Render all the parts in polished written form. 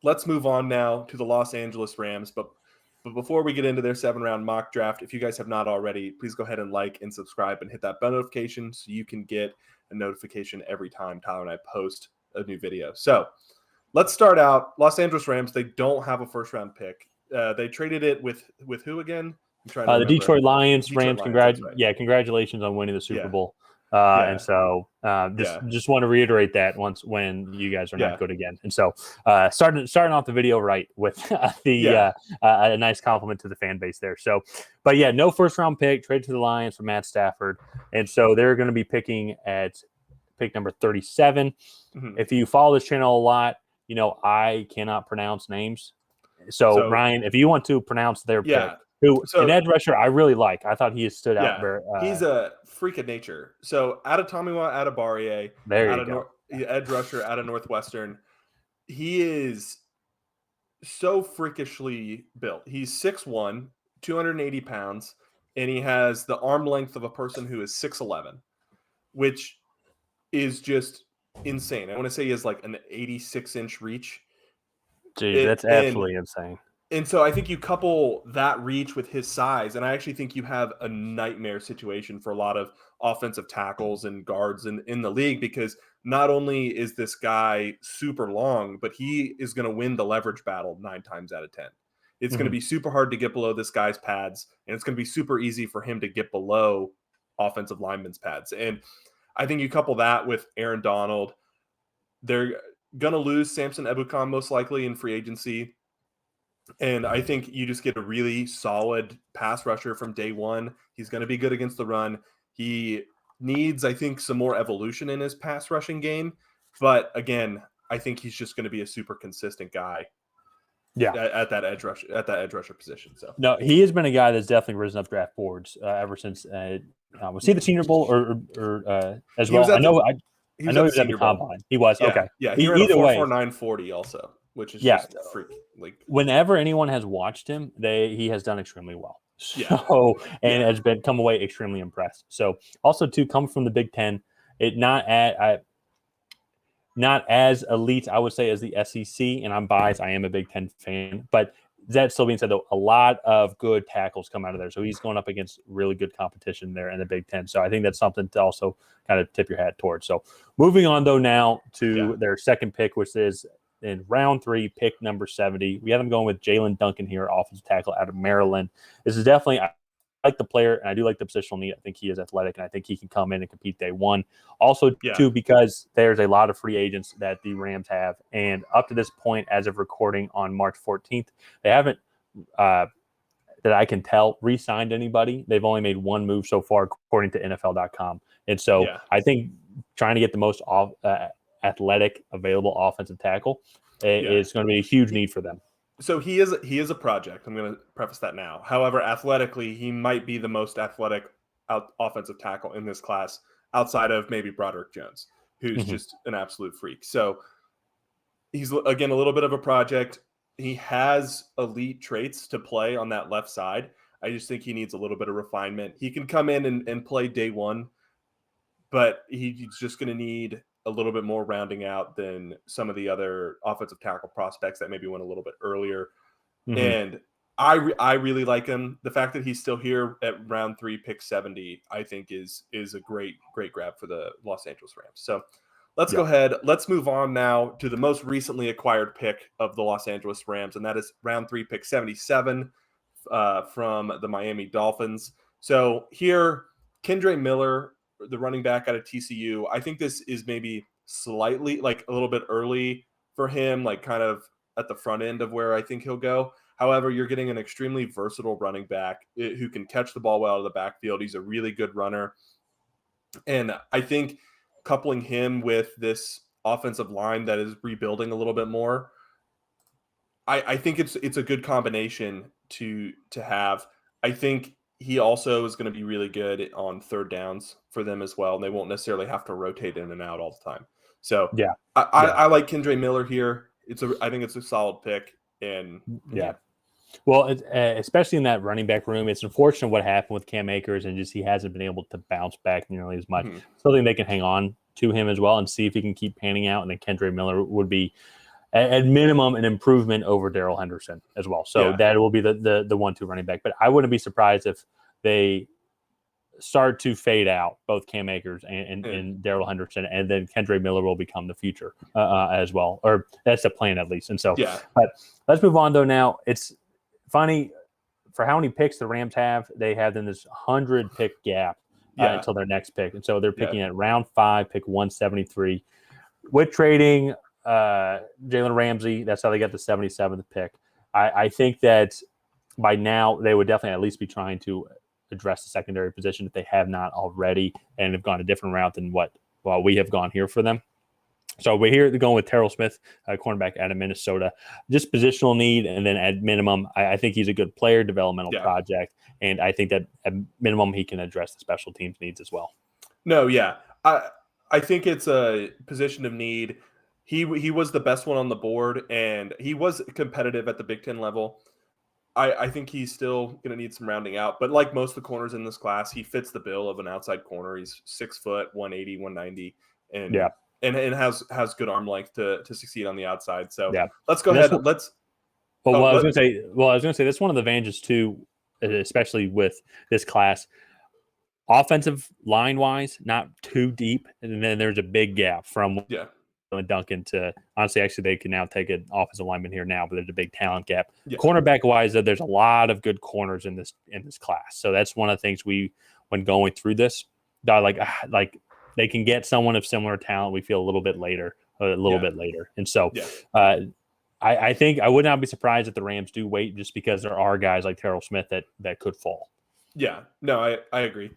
let's move on now to the Los Angeles Rams. But before we get into their 7-round mock draft, if you guys have not already, please go ahead and like and subscribe and hit that bell notification so you can get a notification every time Tyler and I post a new video. So let's start out. Los Angeles Rams, they don't have a first-round pick. They traded it with who again? I'm trying to The remember. Detroit Lions. Detroit Rams, Lions, right. congratulations on winning the Super Bowl. And so just want to reiterate that when you guys are not good again. And so starting off the video right with a nice compliment to the fan base there. So, but yeah, no first round pick, traded to the Lions for Matt Stafford. And so they're going to be picking at pick number 37. Mm-hmm. If you follow this channel a lot, you know, I cannot pronounce names. So Ryan, if you want to pronounce their pick. An edge rusher I really like. I thought he has stood out very. He's a freak of nature. So Adetomiwa Adebawore, edge rusher out of Northwestern. He is so freakishly built. He's 6'1", 280 pounds, and he has the arm length of a person who is 6'11", which is just insane. I want to say he has like an 86-inch reach. Dude, that's absolutely insane. And so I think you couple that reach with his size, and I actually think you have a nightmare situation for a lot of offensive tackles and guards in the league, because not only is this guy super long, but he is going to win the leverage battle 9 times out of 10. It's going to be super hard to get below this guy's pads, and it's going to be super easy for him to get below offensive linemen's pads. And I think you couple that with Aaron Donald. They're going to lose Samson Ebukam most likely in free agency. And I think you just get a really solid pass rusher from day one. He's going to be good against the run. He needs, I think, some more evolution in his pass rushing game. But again, I think he's just going to be a super consistent guy. At that edge rusher position. So no, he has been a guy that's definitely risen up draft boards ever since. Was he the Senior Bowl or as well? I know he was at the combine. He was okay. Yeah, he ran a 4.4940 also. Which is just freak. Like whenever anyone has watched him, he has done extremely well. So has come away extremely impressed. So also to come from the Big Ten, not as elite, I would say, as the SEC. And I'm biased. I am a Big Ten fan, but that still being said, though, a lot of good tackles come out of there. So he's going up against really good competition there in the Big Ten. So I think that's something to also kind of tip your hat towards. So moving on though now to their second pick, which is in round 3, pick number 70. We have them going with Jalen Duncan here, offensive tackle out of Maryland. This is definitely, I like the player, and I do like the positional need. I think he is athletic, and I think he can come in and compete day one. Also, too, because there's a lot of free agents that the Rams have, and up to this point, as of recording on March 14th, they haven't, that I can tell, re-signed anybody. They've only made one move so far, according to NFL.com. And so I think trying to get the most athletic available offensive tackle is going to be a huge need for them. So he is a project. I'm going to preface that now. However, athletically, he might be the most athletic offensive tackle in this class, outside of maybe Broderick Jones, who's just an absolute freak. So he's, again, a little bit of a project. He has elite traits to play on that left side. I just think he needs a little bit of refinement. He can come in and play day one, but he's just going to need a little bit more rounding out than some of the other offensive tackle prospects that maybe went a little bit earlier. And I really like him. The fact that he's still here at round 3, pick 70, I think is a great grab for the Los Angeles Rams. So let's go ahead. Let's move on now to the most recently acquired pick of the Los Angeles Rams, and that is round 3, pick 77 from the Miami Dolphins. So here, Kendre Miller, the running back out of TCU. I think this is maybe slightly, like, a little bit early for him, like kind of at the front end of where I think he'll go. However, you're getting an extremely versatile running back who can catch the ball well out of the backfield. He's a really good runner. And I think coupling him with this offensive line that is rebuilding a little bit more, I think it's a good combination to have. I think he also is going to be really good on third downs for them as well. And they won't necessarily have to rotate in and out all the time. So I like Kendre Miller here. I think it's a solid pick. And well, especially in that running back room, it's unfortunate what happened with Cam Akers, and just he hasn't been able to bounce back nearly as much. Something they can hang on to him as well and see if he can keep panning out. And then Kendre Miller would be at minimum an improvement over Darrell Henderson as well. So that will be the 1-2 running back. But I wouldn't be surprised if they start to fade out both Cam Akers and Darrell Henderson, and then Kendre Miller will become the future as well, or that's the plan at least. And so, but let's move on though. Now it's funny for how many picks the Rams have. They have in this 100 pick gap until their next pick, and so they're picking at round 5, pick 173. With trading Jalen Ramsey, that's how they got the 77th pick. I think that by now they would definitely at least be trying to address the secondary position if they have not already and have gone a different route than what we have gone here for them. So we're here going with Terrell Smith, cornerback out of Minnesota. Just positional need, and then at minimum, I think he's a good player, developmental project, and I think that at minimum he can address the special teams needs as well. No, yeah. I think it's a position of need. He was the best one on the board, and he was competitive at the Big Ten level. I think he's still going to need some rounding out, but like most of the corners in this class, he fits the bill of an outside corner. He's 6 foot, 180, 190, and has good arm length to succeed on the outside. So let's go ahead. I was going to say that's one of the advantages too, especially with this class. Offensive line wise, not too deep, and then there's a big gap from Duncan to honestly, actually, they can now take an offensive lineman here now, but there's a big talent gap. Cornerback wise, there's a lot of good corners in this class. So that's one of the things when going through this, like they can get someone of similar talent. We feel a little bit later, and so I think I would not be surprised if the Rams do wait, just because there are guys like Terrell Smith that could fall. Yeah, no, I agree.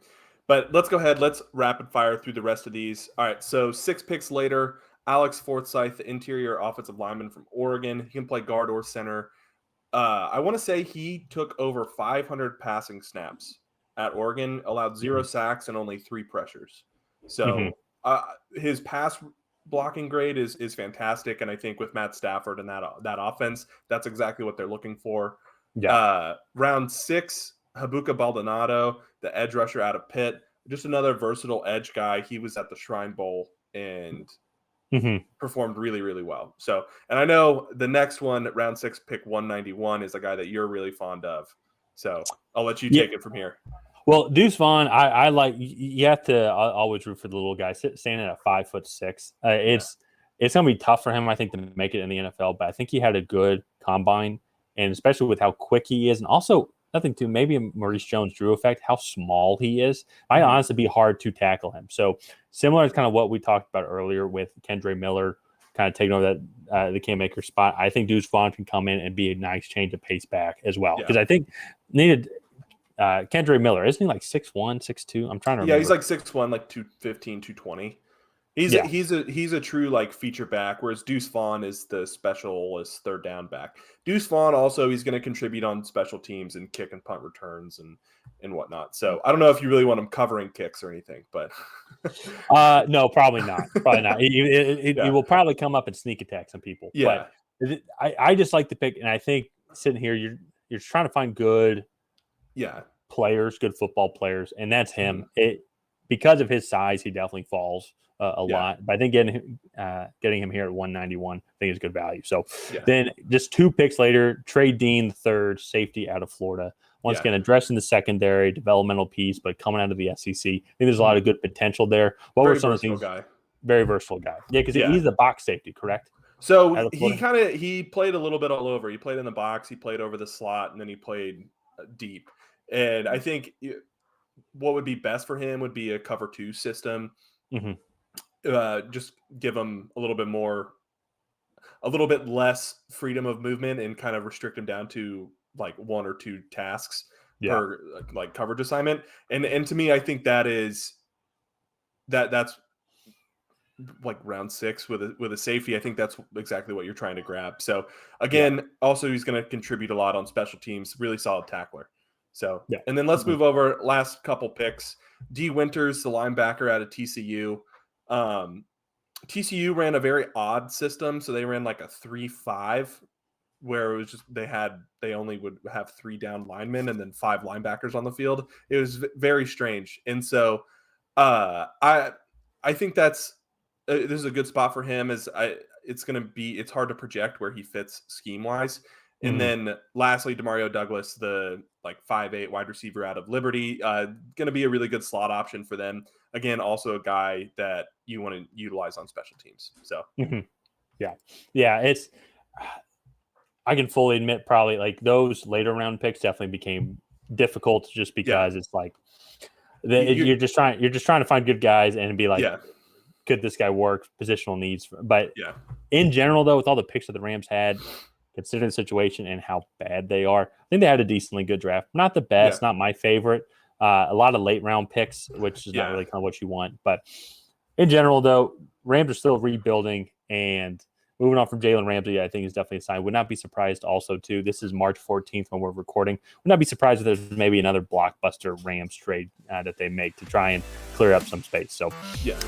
But let's go ahead. Let's rapid fire through the rest of these. All right, so 6 picks later, Alex Forsyth, the interior offensive lineman from Oregon. He can play guard or center. I want to say he took over 500 passing snaps at Oregon, allowed 0 sacks and only 3 pressures. So his pass blocking grade is fantastic, and I think with Matt Stafford and that offense, that's exactly what they're looking for. Round 6, Habuka Baldonado, the edge rusher out of Pitt, just another versatile edge guy. He was at the Shrine Bowl and performed really, really well. So, and I know the next one, round 6, pick 191, is a guy that you're really fond of. So I'll let you take it from here. Well, Deuce Vaughn, I like. You have to always root for the little guy standing at 5'6". It's going to be tough for him, I think, to make it in the NFL. But I think he had a good combine, and especially with how quick he is, and also maybe a Maurice Jones-Drew effect, how small he is. Might honestly be hard to tackle him. So similar to kind of what we talked about earlier with Kendre Miller kind of taking over that the Cam Akers spot. I think Deuce Vaughn can come in and be a nice change of pace back as well, because I think needed. Kendre Miller, isn't he like 6'1", 6'2"? I'm trying to remember. Yeah, he's like 6'1", like 215, 220. He's a true like feature back, whereas Deuce Vaughn is the specialist third down back. Deuce Vaughn also, he's going to contribute on special teams and kick and punt returns and whatnot. So I don't know if you really want him covering kicks or anything, but no, probably not. Probably not. He will probably come up and sneak attack some people. Yeah, but I just like the pick, and I think sitting here, you're trying to find good players, good football players, and that's him. Because of his size, he definitely falls a lot. But I think getting him here at 191, I think is good value. So then just 2 picks later, Trey Dean, the third safety out of Florida. Once again, addressing the secondary, developmental piece, but coming out of the SEC. I think there's a lot of good potential there. What were some of the things? Very versatile guy. Yeah, because he's the box safety, correct? So he played a little bit all over. He played in the box, he played over the slot, and then he played deep. And I think what would be best for him would be a cover 2 system. Just give him a little bit less freedom of movement and kind of restrict him down to like 1 or 2 tasks per like coverage assignment. And to me, I think that's like round 6 with a safety. I think that's exactly what you're trying to grab. So again, also he's going to contribute a lot on special teams. Really solid tackler. So, and then let's move over. Last couple picks. D. Winters, the linebacker out of TCU. TCU ran a very odd system. So they ran like a 3-5, where it was just they only would have 3 down linemen and then 5 linebackers on the field. It was very strange. And so I think this is a good spot for him. it's hard to project where he fits scheme wise. And Mhm. then lastly, Demario Douglas, the 5'8" wide receiver out of Liberty, going to be a really good slot option for them. Again, also a guy that you want to utilize on special teams. So yeah, it's I can fully admit probably like those later round picks definitely became difficult just because it's like you're just trying to find good guys and be like, could this guy work positional needs? But in general, though, with all the picks that the Rams had, considering the situation and how bad they are, I think they had a decently good draft. Not the best, not my favorite. A lot of late round picks, which is not really kind of what you want. But in general, though, Rams are still rebuilding, and moving on from Jalen Ramsey, I think is definitely a sign. Would not be surprised also, too. This is March 14th when we're recording. Would not be surprised if there's maybe another blockbuster Rams trade that they make to try and clear up some space. So, yeah.